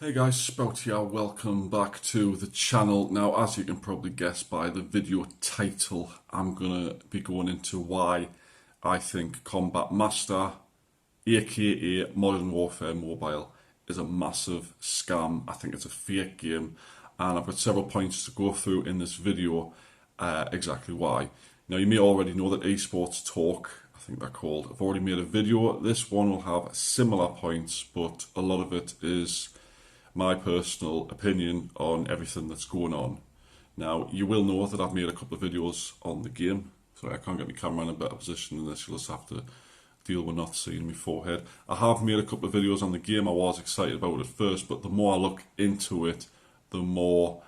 Hey guys, Spout here, welcome back to the channel. Now, as you can probably guess by the video title, I'm going to be going into why I think Combat Master, aka Modern Warfare Mobile, is a massive scam. I think it's a fake game, and I've got several points to go through in this video, exactly why. Now, you may already know that Esports Talk, I think they're called, I've already made a video. This one will have similar points, but a lot of it is my personal opinion on everything that's going on. Now, you will know that I've made a couple of videos on the game. Sorry, I can't get my camera in a better position than this. You'll just have to deal with not seeing my forehead. I have made a couple of videos on the game. I was excited about it at first, but the more I look into it, the more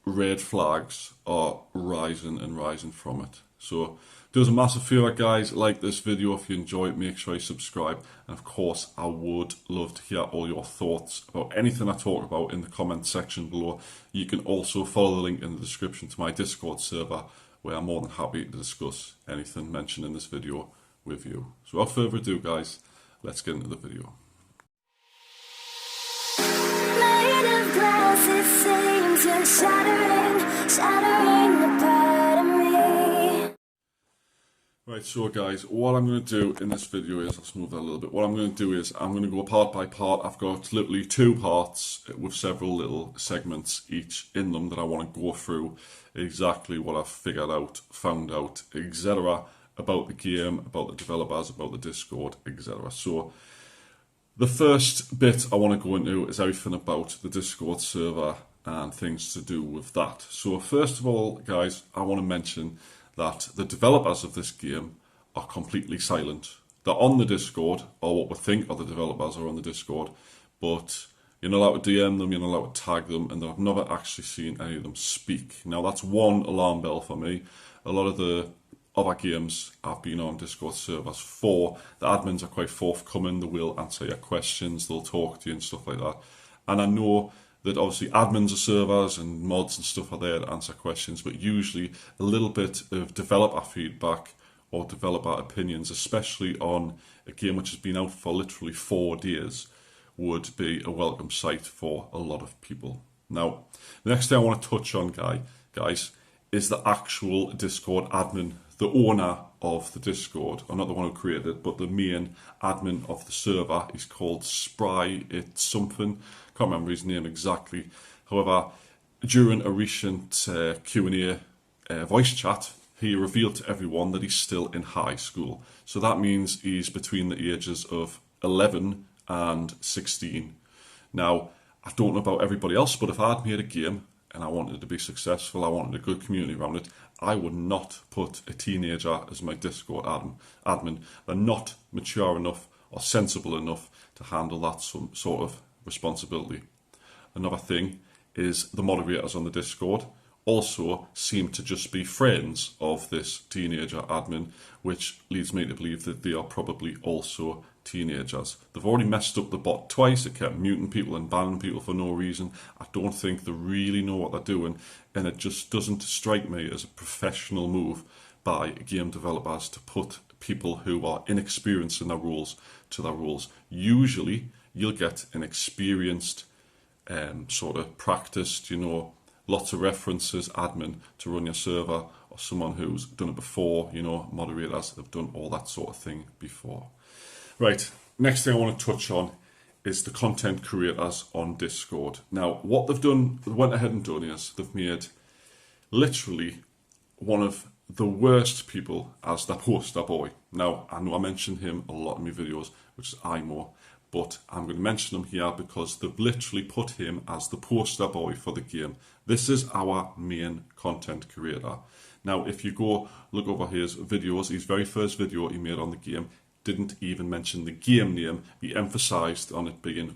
red flags are rising and rising from it. So do us a massive favour, guys, like this video. If you enjoy it, make sure you subscribe, and of course I would love to hear all your thoughts about anything I talk about in the comment section below. You can also follow the link in the description to my Discord server, where I'm more than happy to discuss anything mentioned in this video with you. So without further ado, guys, let's get into the video. Made of glass, it seems you're shattering the part of me. Right, so guys, what I'm going to do in this video is, let's move that a little bit. What I'm going to do is, I'm going to go part by part. I've got literally two parts with several little segments each in them that I want to go through exactly what I've figured out, found out, etc. about the game, about the developers, about the Discord, etc. So the first bit I want to go into is everything about the Discord server and things to do with that. So first of all, guys, I want to mention that the developers of this game are completely silent. They're on the Discord, or what we think are the developers are on the Discord, but you're not allowed to DM them, you're not allowed to tag them, and I've never actually seen any of them speak. Now that's one alarm bell for me. A lot of the other games I've been on Discord servers for, the admins are quite forthcoming, they will answer your questions, they'll talk to you and stuff like that. And I know that obviously admins of servers and mods and stuff are there to answer questions, but usually a little bit of developer feedback or developer opinions, especially on a game which has been out for literally 4 days, would be a welcome sight for a lot of people. Now, the next thing I want to touch on, guys, is the actual Discord admin, the owner of the Discord, or not the one who created it, but the main admin of the server. He's called Spry, it's something, can't remember his name exactly. However, during a recent Q&A voice chat, he revealed to everyone that he's still in high school. So that means he's between the ages of 11 and 16. Now, I don't know about everybody else, but if I'd made a game and I wanted it to be successful, I wanted a good community around it, I would not put a teenager as my Discord admin. They're not mature enough or sensible enough to handle that sort of responsibility. Another thing is the moderators on the Discord also seem to just be friends of this teenager admin, which leads me to believe that they are probably also teenagers. They've already messed up the bot twice. It kept muting people and banning people for no reason. I don't think they really know what they're doing, and it just doesn't strike me as a professional move by game developers to put people who are inexperienced in their roles to their roles. Usually you'll get an experienced sort of practiced, lots of references admin to run your server, or someone who's done it before, moderators that have done all that sort of thing before. Right, next thing I want to touch on is the content creators on Discord. Now, what they've done, they went ahead and done is they've made literally one of the worst people as their poster boy. Now, I know I mention him a lot in my videos, which is IMO, but I'm going to mention him here because they've literally put him as the poster boy for the game. This is our main content creator. Now, if you go look over his videos, his very first video he made on the game didn't even mention the game name. He emphasised on it being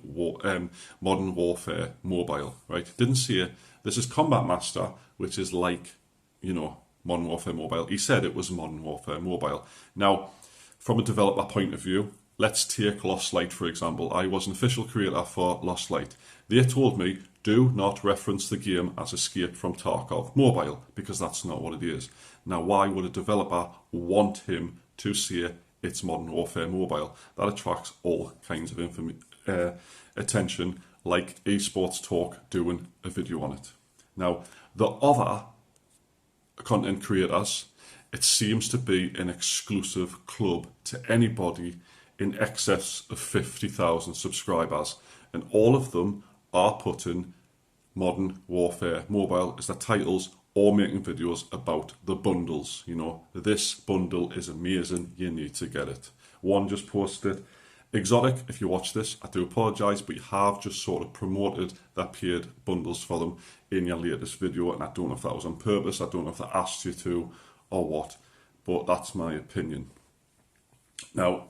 Modern Warfare Mobile, right? Didn't say this is Combat Master, which is like, Modern Warfare Mobile. He said it was Modern Warfare Mobile. Now, from a developer point of view, let's take Lost Light, for example. I was an official creator for Lost Light. They told me, do not reference the game as Escape from Tarkov Mobile, because that's not what it is. Now, why would a developer want him to say it's Modern Warfare Mobile? That attracts all kinds of attention, like Esports Talk doing a video on it. Now, the other content creators, it seems to be an exclusive club to anybody in excess of 50,000 subscribers, and all of them are putting Modern Warfare Mobile as their titles or making videos about the bundles. You know, this bundle is amazing, you need to get it. One just posted, Exotic, if you watch this, I do apologise, but you have just sort of promoted their paid bundles for them in your latest video, and I don't know if that was on purpose, I don't know if they asked you to or what, but that's my opinion. Now,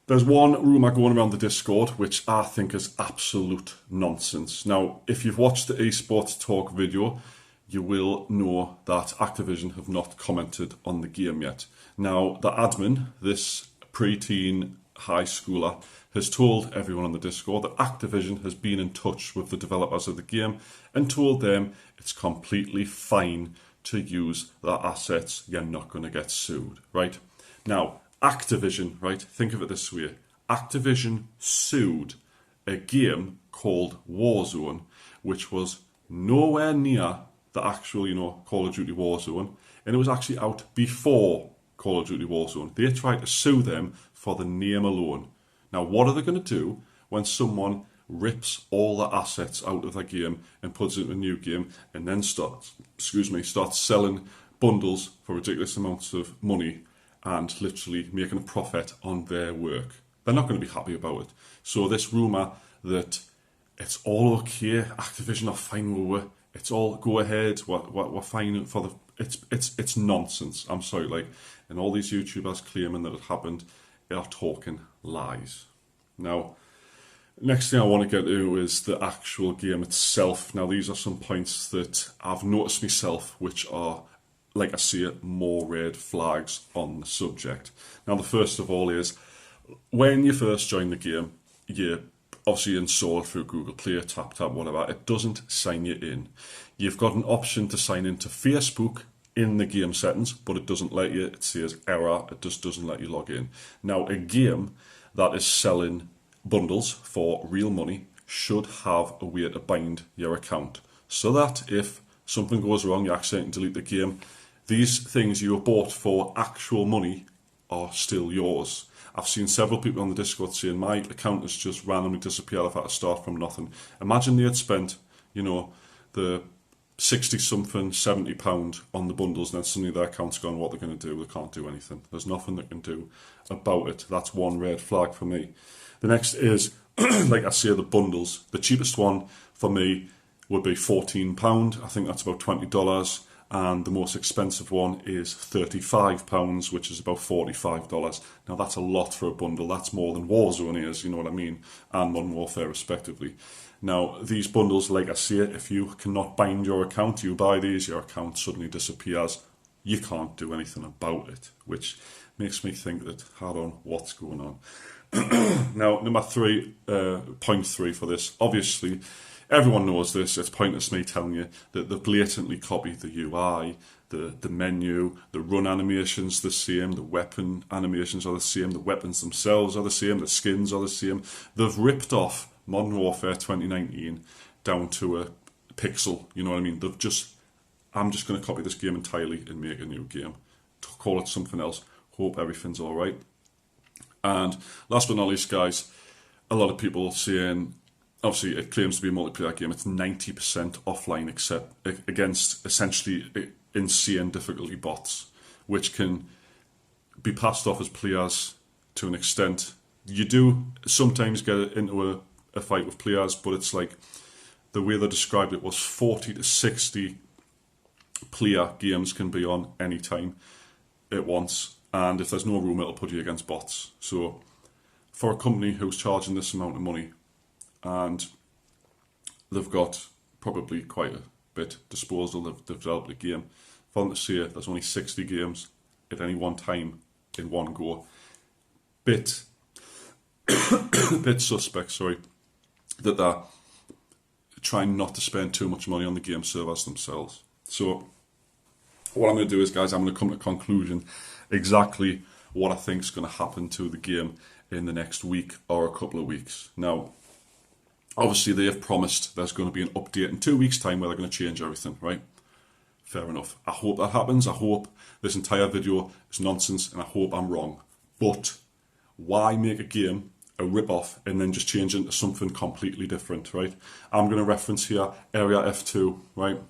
there's one rumour going around the Discord which I think is absolute nonsense. Now, if you've watched the Esports Talk video, you will know that Activision have not commented on the game yet. Now, the admin, this pre-teen high schooler, has told everyone on the Discord that Activision has been in touch with the developers of the game and told them it's completely fine to use their assets. You're not going to get sued, right? Now, Activision, right, think of it this way. Activision sued a game called Warzone, which was nowhere near the actual, Call of Duty Warzone, and it was actually out before Call of Duty Warzone. They tried to sue them for the name alone. Now, what are they going to do when someone rips all the assets out of their game and puts it in a new game and then starts selling bundles for ridiculous amounts of money and literally making a profit on their work? They're not going to be happy about it. So this rumour that it's all okay, Activision are fine with it, it's all go ahead, we're fine for the... It's nonsense, I'm sorry, and all these YouTubers claiming that it happened are talking lies. Now, next thing I want to get to is the actual game itself. Now, these are some points that I've noticed myself, which are, like I see it, more red flags on the subject. Now, the first of all is, when you first join the game, you obviously install it through Google Play, tap, whatever. It doesn't sign you in. You've got an option to sign into Facebook in the game settings, but it doesn't let you. It says error. It just doesn't let you log in. Now, a game that is selling bundles for real money should have a way to bind your account so that if something goes wrong, you accidentally delete the game, these things you bought for actual money are still yours. I've seen several people on the Discord saying my account has just randomly disappeared. I've had to start from nothing. Imagine they had spent, the 60-something, £70 on the bundles, and then suddenly their account's gone. What they're going to do? They can't do anything. There's nothing they can do about it. That's one red flag for me. The next is, like I say, the bundles. The cheapest one for me would be £14. I think that's about $20. And the most expensive one is £35, which is about $45. Now, that's a lot for a bundle. That's more than Warzone is, you know what I mean, and Modern Warfare, respectively. Now, these bundles, like I say, if you cannot bind your account, you buy these, your account suddenly disappears. You can't do anything about it, which makes me think that, hold on, what's going on? Now, point three for this, obviously, everyone knows this. It's pointless me telling you that they blatantly copied the UI, the menu, the run animations the same, the weapon animations are the same, the weapons themselves are the same, the skins are the same. They've ripped off Modern Warfare 2019 down to a pixel, you know what I mean? I'm just going to copy this game entirely and make a new game. Call it something else. Hope everything's alright. And last but not least, guys, a lot of people saying, obviously, it claims to be a multiplayer game. It's 90% offline, except against essentially insane difficulty bots, which can be passed off as players to an extent. You do sometimes get into a fight with players, but it's like the way they described it was 40 to 60 player games can be on any time at once, and if there's no room, it'll put you against bots. So, for a company who's charging this amount of money, and they've got probably quite a bit disposal, they've developed a game. For them to say there's only 60 games at any one time in one go, bit suspect, that they're trying not to spend too much money on the game servers themselves. So what I'm going to do is, guys, I'm going to come to a conclusion exactly what I think is going to happen to the game in the next week or a couple of weeks. Now, Obviously, they have promised there's going to be an update in 2 weeks' time where they're going to change everything, right? Fair enough. I hope that happens. I hope this entire video is nonsense, and I hope I'm wrong. But why make a game a rip-off and then just change into something completely different, right? I'm going to reference here Area F2, right?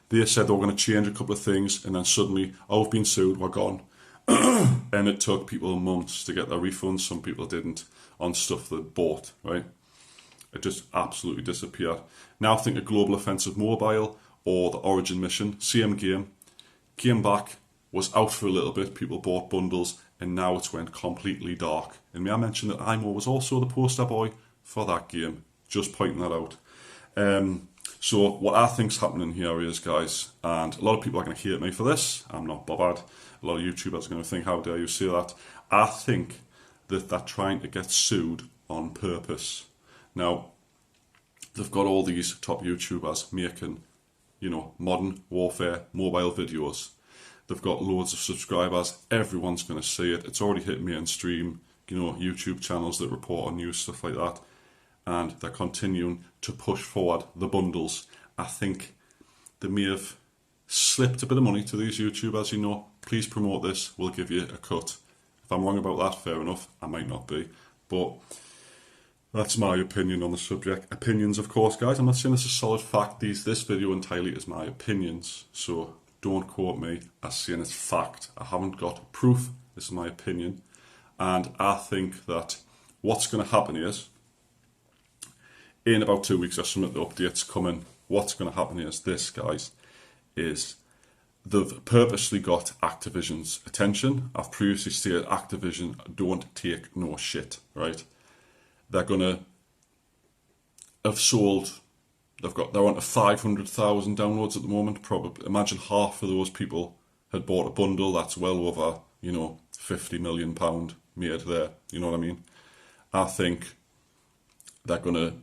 They said they were going to change a couple of things, and then suddenly, oh, we've been sued, we're gone. And it took people months to get their refunds. Some people didn't on stuff they bought, right? It just absolutely disappeared. Now think of Global Offensive Mobile or the Origin Mission, same game. Came back, was out for a little bit, people bought bundles, and now it's went completely dark. And may I mention that IMO was also the poster boy for that game, just pointing that out. So what I think's happening here is, guys, and a lot of people are going to hate me for this, I'm not bothered. A lot of YouTubers are going to think, how dare you say that? I think that they're trying to get sued on purpose. Now, they've got all these top YouTubers making, you know, modern warfare mobile videos. They've got loads of subscribers. Everyone's going to see it. It's already hit mainstream, you know, YouTube channels that report on news, stuff like that. And they're continuing to push forward the bundles. I think they may have slipped a bit of money to these YouTubers, you know. Please promote this, we'll give you a cut. If I'm wrong about that, fair enough. I might not be. But that's my opinion on the subject. Opinions, of course, guys. I'm not saying this is solid fact. This video entirely is my opinions. So don't quote me as saying it's fact. I haven't got proof. This is my opinion. And I think that what's going to happen is, in about 2 weeks or something, the updates coming. What's going to happen is this, guys, is they've purposely got Activision's attention. I've previously stated Activision don't take no shit, right? They're going to have sold, they're on to 500,000 downloads at the moment, probably. Imagine half of those people had bought a bundle. That's well over, you know, £50 million made there, you know what I mean? I think they're going to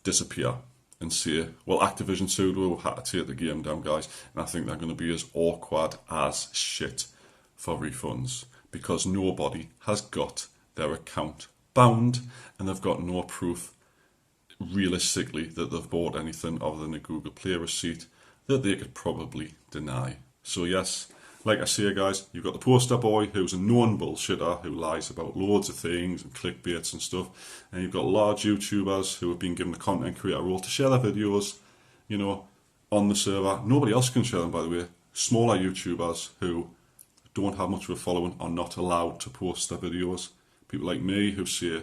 disappear and say, well, Activision sued, we had to take the game down, guys. And I think they're going to be as awkward as shit for refunds, because nobody has got their account bound and they've got no proof realistically that they've bought anything other than a Google Play receipt that they could probably deny. So yes, like I say, guys, you've got the poster boy who's a known bullshitter who lies about loads of things and clickbaits and stuff, and you've got large YouTubers who have been given the content creator role to share their videos, you know, on the server. Nobody else can share them, by the way. Smaller YouTubers who don't have much of a following are not allowed to post their videos. People like me who say,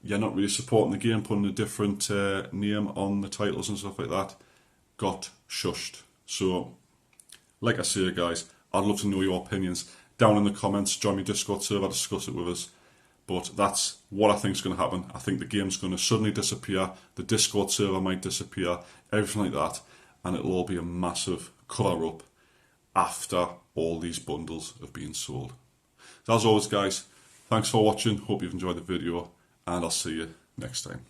you're not really supporting the game, putting a different name on the titles and stuff like that, got shushed. So, like I say, guys, I'd love to know your opinions down in the comments. Join my Discord server, discuss it with us. But that's what I think is going to happen. I think the game's going to suddenly disappear. The Discord server might disappear, everything like that. And it'll all be a massive cover-up after all these bundles have been sold. So as always, guys, thanks for watching. Hope you've enjoyed the video. And I'll see you next time.